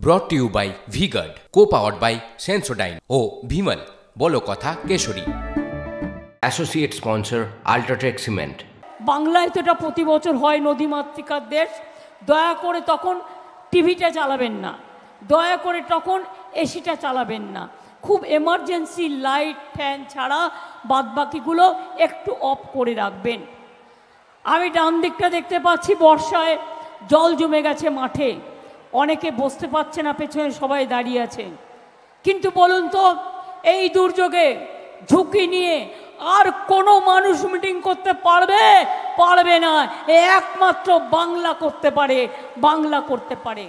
ব্রট to you by V Guard, co powered by Sensodyne ও ভিমল বলো কথা Kesari. Associate sponsor UltraTech cement. বাংলায় তো এটা প্রতি বছর হয়, নদীমাতৃকার দেশ। দয়া করে তখন টিভিটা চালাবেন না, দয়া করে তখন এসিটা চালাবেন না, খুব এমার্জেন্সি লাইট ফ্যান ছাড়া বাদবাকিগুলো একটু অফ করে রাখবেন। আমি ডান দিকটা দেখতে পাচ্ছি বর্ষায় জল জমে গেছে মাঠে, অনেকে বসতে পারছে না, পেছনে সবাই দাঁড়িয়ে আছে। কিন্তু বলুন তো, এই দুর্যোগে ঝুঁকি নিয়ে আর কোনো মানুষ মিটিং করতে পারবে? পারবে না। একমাত্র বাংলা করতে পারে, বাংলা করতে পারে।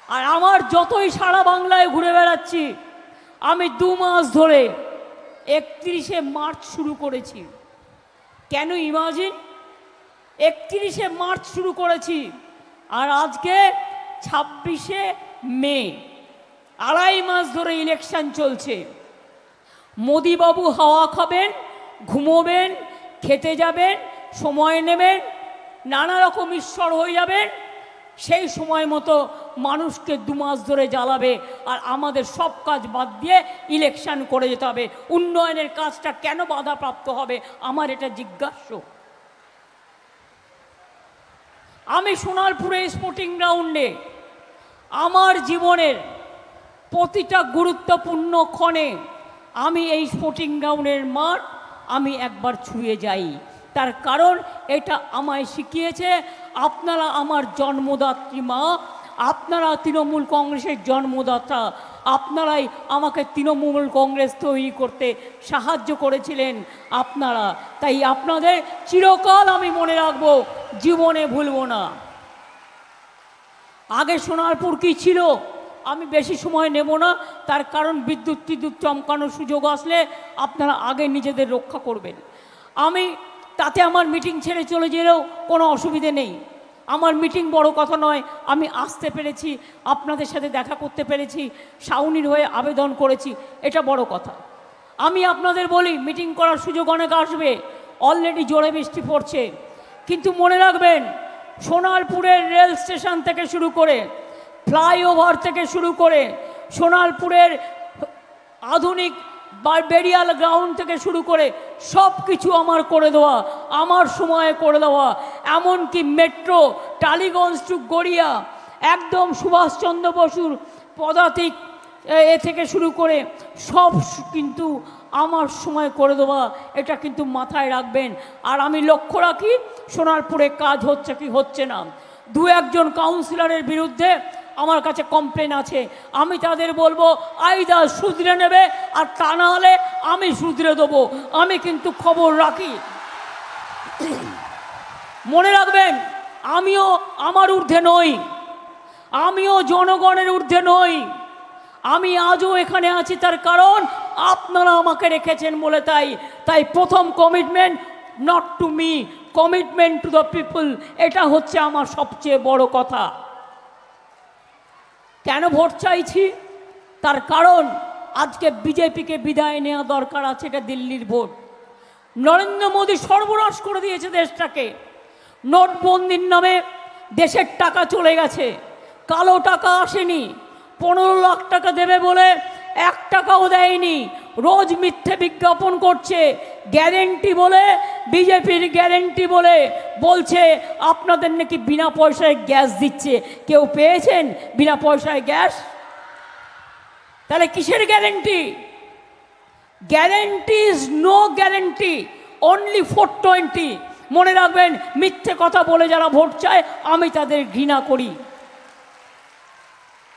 আর আমার যতই সারা বাংলায় ঘুরে বেড়াচ্ছি, আমি 2 মাস ধরে 31শে মার্চ শুরু করেছি। কেন ইমাজিন, 31শে মার্চ শুরু করেছি আর আজকে 26শে মে, 2.5 মাস ধরে ইলেকশন চলছে। মোদিবাবু হাওয়া খাবেন, ঘুমোবেন, খেতে যাবেন, সময় নেবেন, নানা রকম ঈশ্বর হয়ে যাবেন, সেই সময় মতো মানুষকে 2 মাস ধরে জ্বালাবে। আর আমাদের সব কাজ বাদ দিয়ে ইলেকশন করে যেতে হবে। উন্নয়নের কাজটা কেন বাধাপ্রাপ্ত হবে, আমার এটা জিজ্ঞাস্য। আমি সোনারপুরে স্পোর্টিং গ্রাউন্ডে আমার জীবনের প্রতিটা গুরুত্বপূর্ণ ক্ষণে আমি এই স্পোর্টিং গ্রাউন্ডের মাঠ আমি একবার ছুঁয়ে যাই। তার কারণ এটা আমায় শিখিয়েছে আপনারা আমার জন্মদাত্রী মা, আপনারা তৃণমূল কংগ্রেসের জন্মদাতা, আপনারাই আমাকে তৃণমূল কংগ্রেস তৈরি করতে সাহায্য করেছিলেন আপনারা। তাই আপনাদের চিরকাল আমি মনে রাখবো, জীবনে ভুলব না। আগে সোনারপুর কি ছিল আমি বেশি সময় নেব না, তার কারণ বিদ্যুৎ চমকানোর সুযোগ আসলে আপনারা আগে নিজেদের রক্ষা করবেন। আমি তাতে আমার মিটিং ছেড়ে চলে গেলেও কোনো অসুবিধে নেই। আমার মিটিং বড় কথা নয়, আমি আসতে পেরেছি, আপনাদের সাথে দেখা করতে পেরেছি, শাউনির হয়ে আবেদন করেছি, এটা বড় কথা। আমি আপনাদের বলি, মিটিং করার সুযোগ অনেক আসবে, অলরেডি জোরে বৃষ্টি পড়ছে। কিন্তু মনে রাখবেন, সোনারপুরের রেল স্টেশন থেকে শুরু করে, ফ্লাইওভার থেকে শুরু করে, সোনারপুরের আধুনিক বেরিয়াল গ্রাউন্ড থেকে শুরু করে সব কিছু আমার করে দেওয়া, আমার সময়ে করে দেওয়া। এমনকি মেট্রো টালিগঞ্জ টু গড়িয়া, একদম সুভাষচন্দ্র বসুর পদাতিক এ থেকে শুরু করে সব কিন্তু আমার সময় করে দেওয়া, এটা কিন্তু মাথায় রাখবেন। আর আমি লক্ষ্য রাখি সোনারপুরে কাজ হচ্ছে কি হচ্ছে না। 2-1 কাউন্সিলরের বিরুদ্ধে আমার কাছে কমপ্লেন আছে, আমি তাদের বলবো আইদার শুধরে নেবে, আর তা না হলে আমি শুধরে দেবো। আমি কিন্তু খবর রাখি। মনে রাখবেন, আমিও আমার ঊর্ধ্বে নই, আমিও জনগণের ঊর্ধ্বে নই। আমি আজও এখানে আছি তার কারণ আপনারা আমাকে রেখেছেন বলে। তাই প্রথম commitment not to me, commitment to the people, এটা হচ্ছে আমার সবচেয়ে বড় কথা। কেন ভোট চাইছি, তার কারণ আজকে বিজেপিকে বিদায় নেওয়া দরকার আছে। এটা দিল্লির ভোট। নরেন্দ্র মোদী সর্বনাশ করে দিয়েছে দেশটাকে। নোটবন্দির নামে দেশের টাকা চলে গেছে, কালো টাকা আসেনি, 15 লাখ টাকা দেবে বলে 1 টাকাও দেয়নি। রোজ মিথ্যে বিজ্ঞাপন করছে, গ্যারেন্টি বলে, বিজেপির গ্যারেন্টি বলে বলছে আপনাদের নাকি বিনা পয়সায় গ্যাস দিচ্ছে। কেউ পেয়েছেন বিনা পয়সায় গ্যাস? তাহলে কিসের guarantee? Guarantee is no guarantee, only 420। মনে রাখবেন, মিথ্যে কথা বলে যারা ভোট চায় আমি তাদের ঘৃণা করি।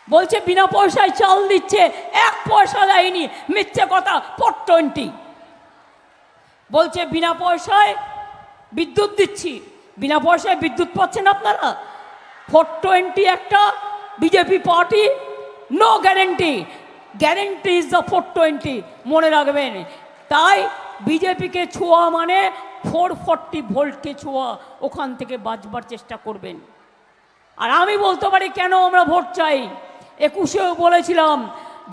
বলছে বিনা পয়সায় চাল দিচ্ছে, 1 পয়সা দেয়নি, মিথ্যে কথা, 420। বলছে বিনা পয়সায় বিদ্যুৎ দিচ্ছি, বিনা পয়সায় বিদ্যুৎ পাচ্ছেন আপনারা। 420 একটা BJP party, no guarantee, guarantee is the 420। মনে রাখবেন, তাই বিজেপিকে ছোঁয়া মানে 440 ভোল্টকে ছোঁয়া, ওখান থেকে বাঁচবার চেষ্টা করবেন। আর আমি বলতে পারি কেন আমরা ভোট চাই। 21-এও বলেছিলাম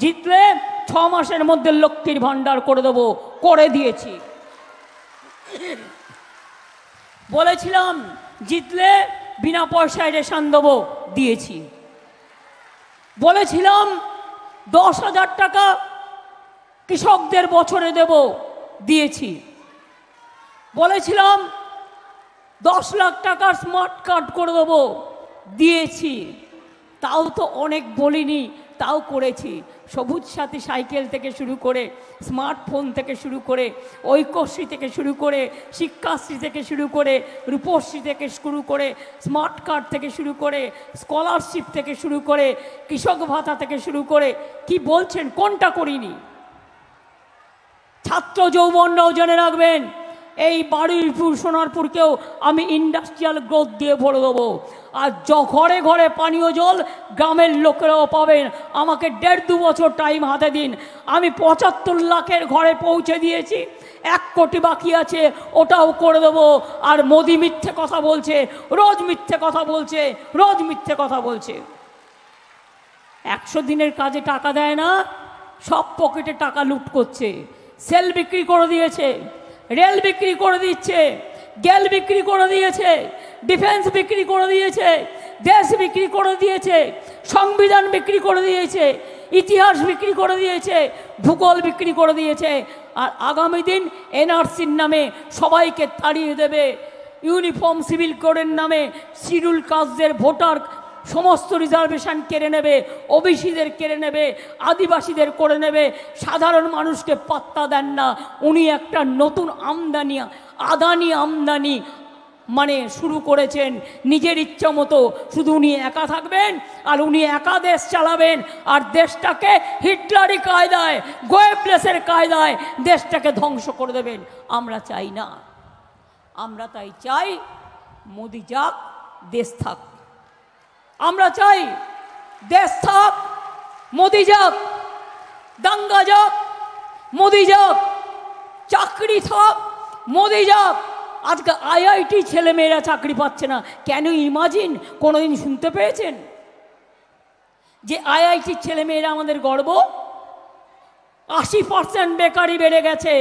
জিতলে 6 মাসের মধ্যে লক্ষ্মীর ভাণ্ডার করে দেবো, করে দিয়েছি। বলেছিলাম জিতলে বিনা পয়সায় রেশন দেবো, দিয়েছি। বলেছিলাম 10,000 টাকা কৃষকদের বছরে দেব, দিয়েছি। বলেছিলাম 10 লাখ টাকার স্মার্ট কার্ড করে দেবো, দিয়েছি। তাও তো অনেক বলিনি, তাও করেছি। সবুজ সাথী সাইকেল থেকে শুরু করে, স্মার্টফোন থেকে শুরু করে, ঐক্যশ্রী থেকে শুরু করে, শিক্ষাশ্রী থেকে শুরু করে, রূপশ্রী থেকে শুরু করে, স্মার্ট কার্ড থেকে শুরু করে, স্কলারশিপ থেকে শুরু করে, কৃষক ভাতা থেকে শুরু করে, কি বলছেন কোনটা করিনি? ছাত্র যৌবনরাও জেনে রাখবেন, এই বারুইপুর সোনারপুরকেও আমি ইন্ডাস্ট্রিয়াল গ্রোথ দিয়ে ভরে দেবো। আর ঘরে ঘরে পানীয় জল গ্রামের লোকেরাও পাবেন। আমাকে 1.5-2 বছর টাইম হাতে দিন, আমি 75 লাখের ঘরে পৌঁছে দিয়েছি। 1 কোটি বাকি আছে, ওটাও করে দেবো। আর মোদি মিথ্যে কথা বলছে, রোজ মিথ্যে কথা বলছে, রোজ মিথ্যে কথা বলছে। 100 দিনের কাজে টাকা দেয় না, সব পকেটে টাকা লুট করছে। সেল বিক্রি করে দিয়েছে, রেল বিক্রি করে দিচ্ছে, গ্যাল বিক্রি করে দিয়েছে, ডিফেন্স বিক্রি করে দিয়েছে, দেশ বিক্রি করে দিয়েছে, সংবিধান বিক্রি করে দিয়েছে, ইতিহাস বিক্রি করে দিয়েছে, ভূগোল বিক্রি করে দিয়েছে। আর আগামী দিন এনআরসির নামে সবাইকে তাড়িয়ে দেবে, ইউনিফর্ম সিভিল কোডের নামে শিডিউল কাস্টদের ভোটার সমস্ত রিজার্ভেশন কেড়ে নেবে, ওবিসিদের কেড়ে নেবে, আদিবাসীদের করে নেবে। সাধারণ মানুষকে পাত্তা দেন না। উনি একটা নতুন আমদানি, আদানি আমদানি মানে শুরু করেছেন নিজের ইচ্ছা মতো। শুধু উনি একা থাকবেন আর উনি একা দেশ চালাবেন, আর দেশটাকে হিটলারি কায়দায়, গোয়েবলেসের কায়দায় দেশটাকে ধ্বংস করে দেবেন। আমরা চাই না। আমরা তাই চাই মোদি যাক, দেশ থাক। আমরা চাই দেশ থাক, মোদি যাক, দাঙ্গা যাক, মোদি যাক, চাকরি থাক, মোদি যাক। আজকে আইআইটি ছেলেমেয়েরা চাকরি পাচ্ছে না কেন? ইমাজিন, কোনোদিন শুনতে পেয়েছেন যে আইআইটির ছেলেমেয়েরা আমাদের গর্ব? 80% বেকারি বেড়ে গেছে,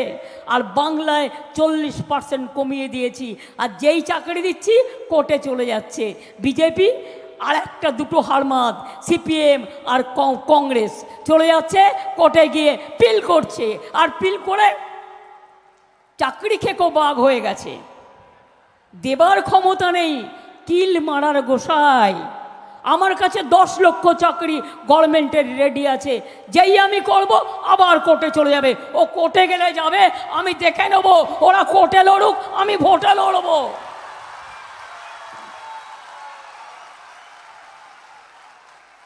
আর বাংলায় 40% কমিয়ে দিয়েছি। আর যেই চাকরি দিচ্ছি কোর্টে চলে যাচ্ছে। বিজেপি আর 1-2 হারমাদ, সিপিএম আর কংগ্রেস চলে যাচ্ছে কোর্টে গিয়ে পিল করছে, আর পিল করে চাকরি খেকো বাঘ হয়ে গেছে। দেবার ক্ষমতা নেই, কিল মারার গোসাই। আমার কাছে 10 লক্ষ চাকরি গভর্নমেন্টের রেডি আছে, যেই আমি করব আবার কোর্টে চলে যাবে। ও কোর্টে গেলে যাবে, আমি দেখে নেব। ওরা কোর্টে লড়ুক, আমি ভোটে লড়ব।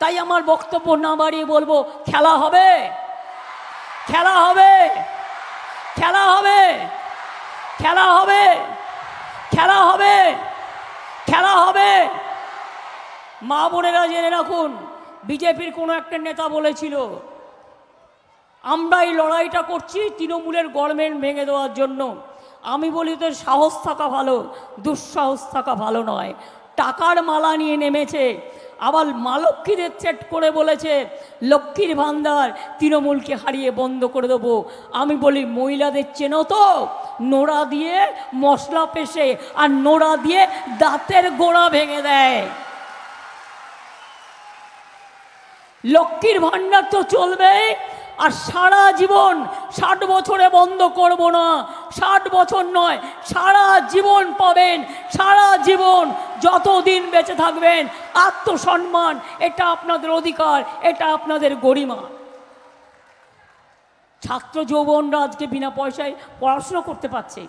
তাই আমার বক্তব্য না বাড়িয়ে বলবো, খেলা হবে, খেলা হবে, খেলা হবে, খেলা হবে, খেলা হবে, খেলা হবে। মা বোনেরা জেনে রাখুন, বিজেপির কোনো একটা নেতা বলেছিল আমরা এই লড়াইটা করছি তৃণমূলের গভর্নমেন্ট ভেঙে দেওয়ার জন্য। আমি বলি তো সাহস থাকা ভালো, দুঃসাহস থাকা ভালো নয়। টাকার মালা নিয়ে নেমেছে, আবার মা লক্ষ্মীদের সেট করে বলেছে লক্ষ্মীর ভান্ডার তৃণমূলকে হারিয়ে বন্ধ করে দেবো। আমি বলি মহিলাদের চেনো তো? নোড়া দিয়ে মশলা পেশে আর নোড়া দিয়ে দাঁতের গোড়া ভেঙে দেয়। লক্ষ্মীর ভান্ডার তো চলবে, আর সারা জীবন 60 বছরে বন্ধ করব না। 60 বছর নয়, সারা জীবন পাবেন, সারা জীবন যতদিন বেঁচে থাকবেন। আত্মসম্মান, এটা আপনাদের অধিকার, এটা আপনাদের গরিমা। ছাত্র যৌবনরা আজকে বিনা পয়সায় পড়াশোনা করতে পারছে,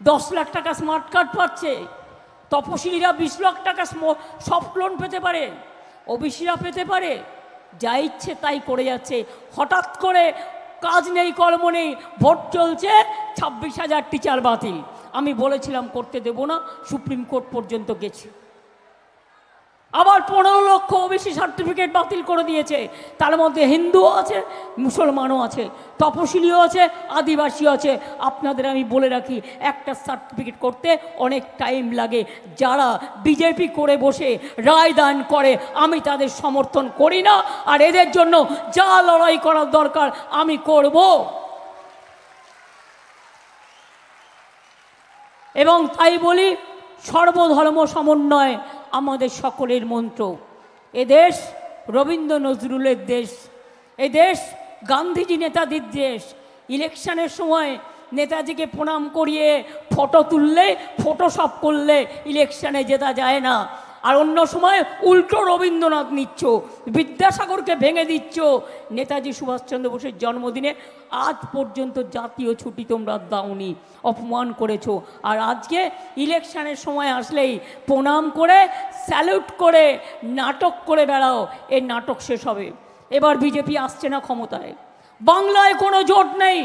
10 লাখ টাকা স্মার্ট কার্ড পাচ্ছে। তপশিলীরা 20 লাখ টাকা সফট লোন পেতে পারে, ওবিসিরা পেতে পারে। যা ইচ্ছে তাই করে যাচ্ছে। হঠাৎ করে কাজ নেই, কর্ম নেই, ভোট চলছে, 26,000 টিচার বাতিল। আমি বলেছিলাম করতে দেব না, সুপ্রিম কোর্ট পর্যন্ত গেছি। আবার 15 লক্ষ ওবিসি সার্টিফিকেট বাতিল করে দিয়েছে। তার মধ্যে হিন্দুও আছে, মুসলমানও আছে, তপশিলিও আছে, আদিবাসীও আছে। আপনাদের আমি বলে রাখি, একটা সার্টিফিকেট করতে অনেক টাইম লাগে। যারা বিজেপি করে বসে রায় দান করে, আমি তাদের সমর্থন করি না। আর এদের জন্য যা লড়াই করার দরকার আমি করব। এবং তাই বলি, সর্বধর্ম সমন্বয় আমাদের সকলের মন্ত্র। এদেশ রবীন্দ্র নজরুলের দেশ, এই দেশ গান্ধীজি নেতাজির দেশ। ইলেকশনের সময় নেতাজিকে প্রণাম করিয়ে ফটো তুললে, ফটোশপ করলে ইলেকশনে জেতা যায় না। আর অন্য সময় উল্টো রবীন্দ্রনাথ নিচ্ছ, বিদ্যাসাগরকে ভেঙে দিচ্ছ। নেতাজি সুভাষচন্দ্র বোসের জন্মদিনে আজ পর্যন্ত জাতীয় ছুটি তোমরা দাওনি, অপমান করেছো। আর আজকে ইলেকশনের সময় আসলেই প্রণাম করে, স্যালুট করে, নাটক করে বেড়াও। এই নাটক শেষ হবে। এবার বিজেপি আসছে না ক্ষমতায়, বাংলায় কোনো জোট নেই,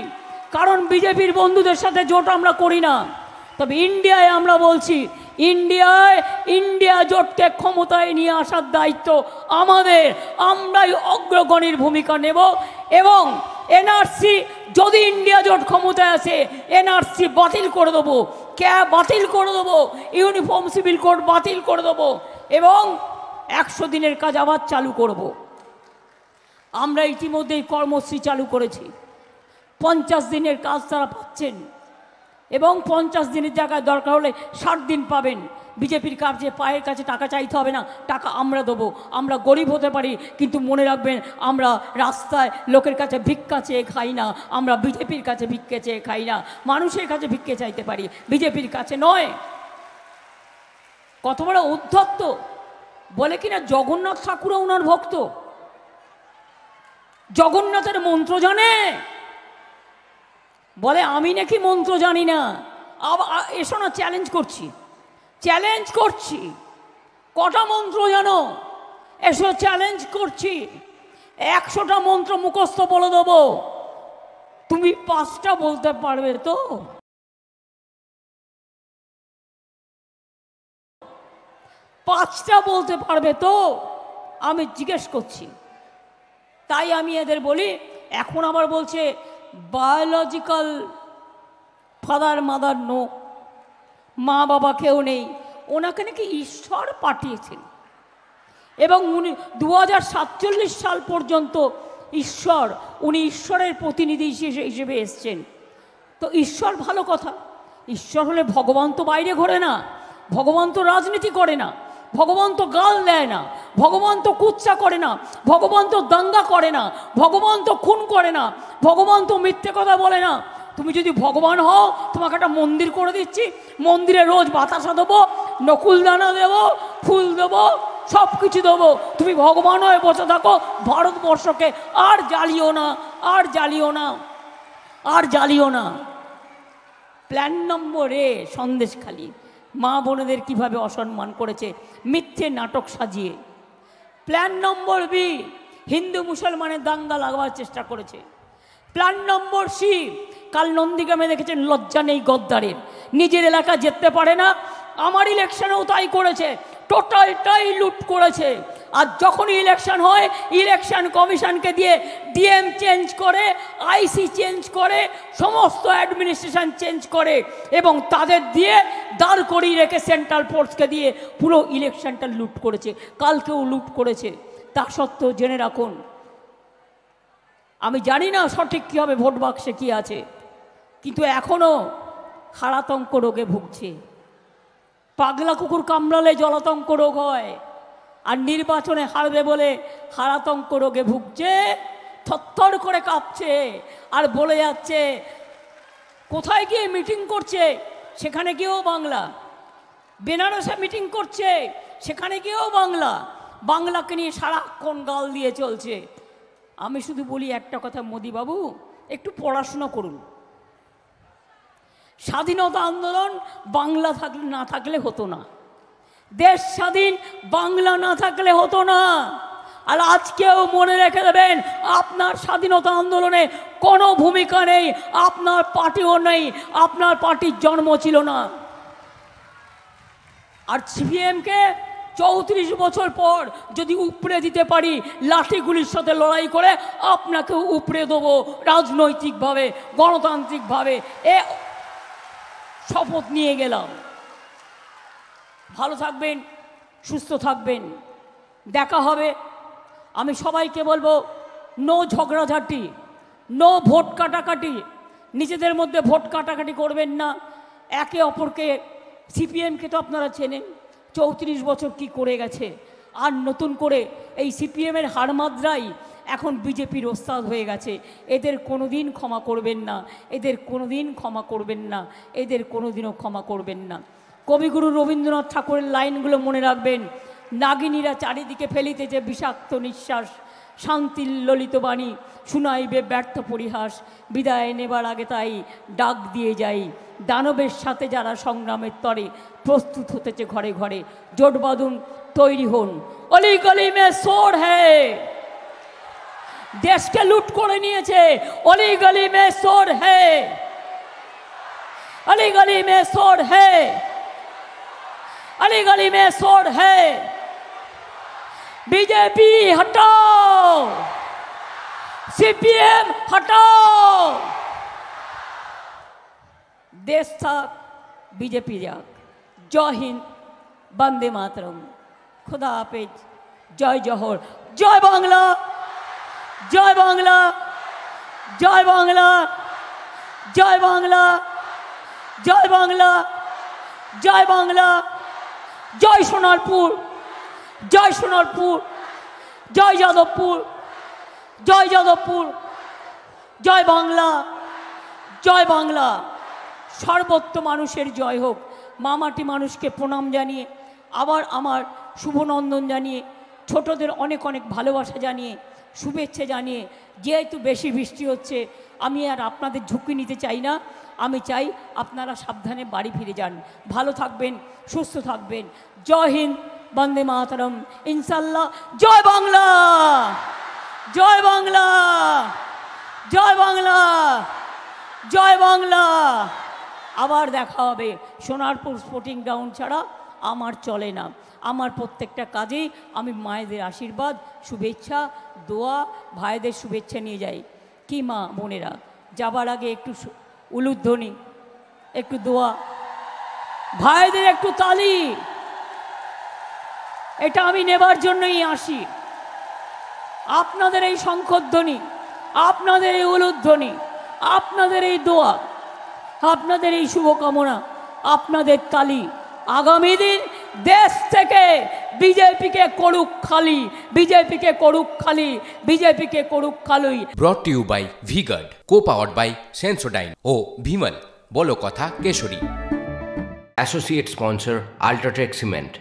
কারণ বিজেপির বন্ধুদের সাথে জোট আমরা করি না। তবে ইন্ডিয়ায় আমরা বলছি, ইন্ডিয়া জোটকে ক্ষমতায় নিয়ে আসার দায়িত্ব আমাদের, আমরাই অগ্রগণীর ভূমিকা নেব। এবং এনআরসি, যদি ইন্ডিয়া জোট ক্ষমতায় আসে, এনআরসি বাতিল করে দেবো, ক্যাব বাতিল করে দেবো, ইউনিফর্ম সিভিল কোড বাতিল করে দেবো এবং 100 দিনের কাজ আবার চালু করব। আমরা ইতিমধ্যেই কর্মসূচি চালু করেছি। 50 দিনের কাজ তারা পাচ্ছেন এবং 50 দিনের জায়গায় দরকার হলে 60 দিন পাবেন। বিজেপির কাছে পায়ের কাছে টাকা চাইতে হবে না, টাকা আমরা দেবো। আমরা গরিব হতে পারি, কিন্তু মনে রাখবেন আমরা রাস্তায় লোকের কাছে ভিক্ষা চেয়ে খাই না, আমরা বিজেপির কাছে ভিক্ষে চেয়ে খাই না। মানুষের কাছে ভিক্ষে চাইতে পারি, বিজেপির কাছে নয়। কত বড় উদ্ধত্ত! বলে কিনা জগন্নাথ ঠাকুরও ওনার ভক্ত, জগন্নাথের মন্ত্র জানে। বলে আমি নাকি মন্ত্র জানি না। এসো না, চ্যালেঞ্জ করছি, কটা মন্ত্র জানো? এসো, চ্যালেঞ্জ করছি। 100টা মন্ত্র মুখস্থ বলে দেবো, তুমি 5টা বলতে পারবে তো? 5টা বলতে পারবে তো? আমি জিজ্ঞেস করছি। তাই আমি এদের বলি, এখন আবার বলছে বায়োলজিক্যাল ফাদার মাদার নো, মা বাবা কেউ নেই। ওনাকে নাকি ঈশ্বর পাঠিয়েছেন এবং উনি 2047 সাল পর্যন্ত উনি ঈশ্বরের প্রতিনিধি হিসেবে এসছেন। তো ঈশ্বর ভালো কথা, ঈশ্বর হলে ভগবান তো বাইরে ঘোরে না, ভগবান তো রাজনীতি করে না, ভগবান তো গাল দেয় না, ভগবান তো কুৎসা করে না, ভগবান তো দাঙ্গা করে না, ভগবান তো খুন করে না, ভগবান তো মিথ্যে কথা বলে না। তুমি যদি ভগবান হও, তোমাকে একটা মন্দির করে দিচ্ছি, মন্দিরে রোজ বাতাসা দেবো, নকুলদানা দেবো, ফুল দেবো, সব কিছু দেবো। তুমি ভগবান হয়ে বসে থাকো, ভারতবর্ষকে আর জ্বালিও না, আর জ্বালিও না, আর জ্বালিও না। প্ল্যান নম্বর এ, সন্দেশখালি মা বোনেদের কিভাবে অসম্মান করেছে মিথ্যে নাটক সাজিয়ে। প্ল্যান নম্বর বি, হিন্দু মুসলমানের দাঙ্গা লাগাবার চেষ্টা করেছে। প্ল্যান নম্বর সি, কাল নন্দীগ্রামে দেখেছেন লজ্জা নেই গদ্দারের, নিজের এলাকা যেতে পারে না। আমার ইলেকশনেও তাই করেছে, টোটালটাই লুট করেছে। আর যখনই ইলেকশন হয়, ইলেকশন কমিশনকে দিয়ে ডিএম চেঞ্জ করে, আইসি চেঞ্জ করে, সমস্ত অ্যাডমিনিস্ট্রেশন চেঞ্জ করে এবং তাদের দিয়ে দাঁড় করিয়ে রেখে সেন্ট্রাল ফোর্সকে দিয়ে পুরো ইলেকশনটা লুট করেছে। কালকেও লুট করেছে। তা সত্ত্বেও জেনে রাখুন, আমি জানি না সঠিক কী হবে, ভোট বাক্সে কী আছে, কিন্তু এখনও হারাতঙ্ক রোগে ভুগছে। পাগলা কুকুর কামড়ালে জলাতঙ্ক রোগ হয়, আর নির্বাচনে হারবে বলে হারাতঙ্ক রোগে ভুগছে, থরথর করে কাঁপছে আর বলে যাচ্ছে। কোথায় গিয়ে মিটিং করছে, সেখানে গিয়েও বাংলা। বেনারসে মিটিং করছে, সেখানে গিয়েও বাংলা। বাংলাকে নিয়ে সারাক্ষণ গাল দিয়ে চলছে। আমি শুধু বলি একটা কথা, মোদিবাবু একটু পড়াশোনা করুন। স্বাধীনতা আন্দোলন বাংলা না থাকলে হতো না, দেশ স্বাধীন বাংলা না থাকলে হতো না। আর আজকেও মনে রেখে দেবেন, আপনার স্বাধীনতা আন্দোলনে কোনো ভূমিকা নেই, আপনার পার্টিও নেই, আপনার পার্টির জন্ম ছিল না। আর সিপিএমকে 34 বছর পর যদি উপড়ে দিতে পারি লাঠিগুলির সাথে লড়াই করে, আপনাকেও উপড়ে দেবো রাজনৈতিকভাবে, গণতান্ত্রিকভাবে। এ শপথ নিয়ে গেলাম। ভালো থাকবেন, সুস্থ থাকবেন, দেখা হবে। আমি সবাইকে বলবো, নো ঝগড়াঝাটি, নো ভোট কাটাকাটি, নিজেদের মধ্যে ভোট কাটাকাটি করবেন না। একে অপরকে, সিপিএমকে তো আপনারা চেনেন, 34 বছর কি করে গেছে, আর নতুন করে এই সিপিএমের হারমাদ্রাই এখন বিজেপির ওস্তাদ হয়ে গেছে। এদের কোনোদিন ক্ষমা করবেন না, এদের কোনোদিন ক্ষমা করবেন না, এদের কোনোদিনও ক্ষমা করবেন না। কবিগুরু রবীন্দ্রনাথ ঠাকুরের লাইনগুলো মনে রাখবেন। নাগিনীরা চারিদিকে ফেলিতেছে বিষাক্ত নিঃশ্বাস, শান্তির ললিত বাণী শুনাইবে ব্যর্থ পরিহাস, বিদায় নেবার আগে তাই ডাক দিয়ে যাই, দানবের সাথে যারা সংগ্রামের তরে প্রস্তুত হতেছে ঘরে ঘরে, জোট বাঁধুন, তৈরি হন। অলি গলি মে সোর হ্যায়, দেশকে লুট করে নিয়েছে, অলি গলি মে সোর হ্যায়, অলি গলি মে সোর হ্যায়, অলি গলি মে সোর হ্যায়। बीजेपी हटाओ, सीपीएम हटाओ। देश था बीजेपी जाग। जय हिंद, वंदे मातरम, खुदा हाफिज, जय जौहर, जय बांग्ला, जय बांग्ला, जय बांग्ला, जय बांग्ला, जय बांग्ला, जय बांग्ला, जय सोनारपुर, जय सोनारपुर, जय যাদবপুর, जय যাদবপুর, जय बांग्ला, जय बांग्ला। সর্বত্র মানুষের জয় হোক। মামাটি মানুষকে প্রণাম জানিয়ে, আবার আমার শুভনন্দন জানিয়ে, ছোটদের অনেক অনেক ভালোবাসা জানিয়ে, শুভেচ্ছা জানিয়ে, যেহেতু বেশি বৃষ্টি হচ্ছে আমি আর আপনাদের ঝুঁকি নিতে চাই না। আমি চাই আপনারা সাবধানে বাড়ি ফিরে যান, ভালো থাকবেন, সুস্থ থাকবেন। জয় হিন্দ, বন্দে মাতরম, ইনশাল্লাহ। জয় বাংলা, জয় বাংলা, জয় বাংলা, জয় বাংলা। আবার দেখা হবে। সোনারপুর স্পোর্টিং গ্রাউন্ড ছাড়া আমার চলে না। আমার প্রত্যেকটা কাজেই আমি মায়েদের আশীর্বাদ, শুভেচ্ছা, দোয়া, ভাইদের শুভেচ্ছা নিয়ে যাই। কি মা বোনেরা, যাবার আগে একটু উলুধ্বনি, একটু দোয়া, ভাইদের একটু তালি, এটা আমি নেবার জন্যই আসি। আপনাদের এই শঙ্খধ্বনি, আপনাদের এই উলুধ্বনি, আপনাদের এই দোয়া, আপনাদের এই শুভকামনা, আপনাদের তালি আগামী দিন দেশ থেকে বিজেপিকে করুক খালি, বিজেপিকে করুক খালি, বিজেপিকে করুক খালি। Brought to you by V Guard, co powered by Sensodyne ও ভিমল, বলো কথা Kesari. Associate sponsor UltraTech cement.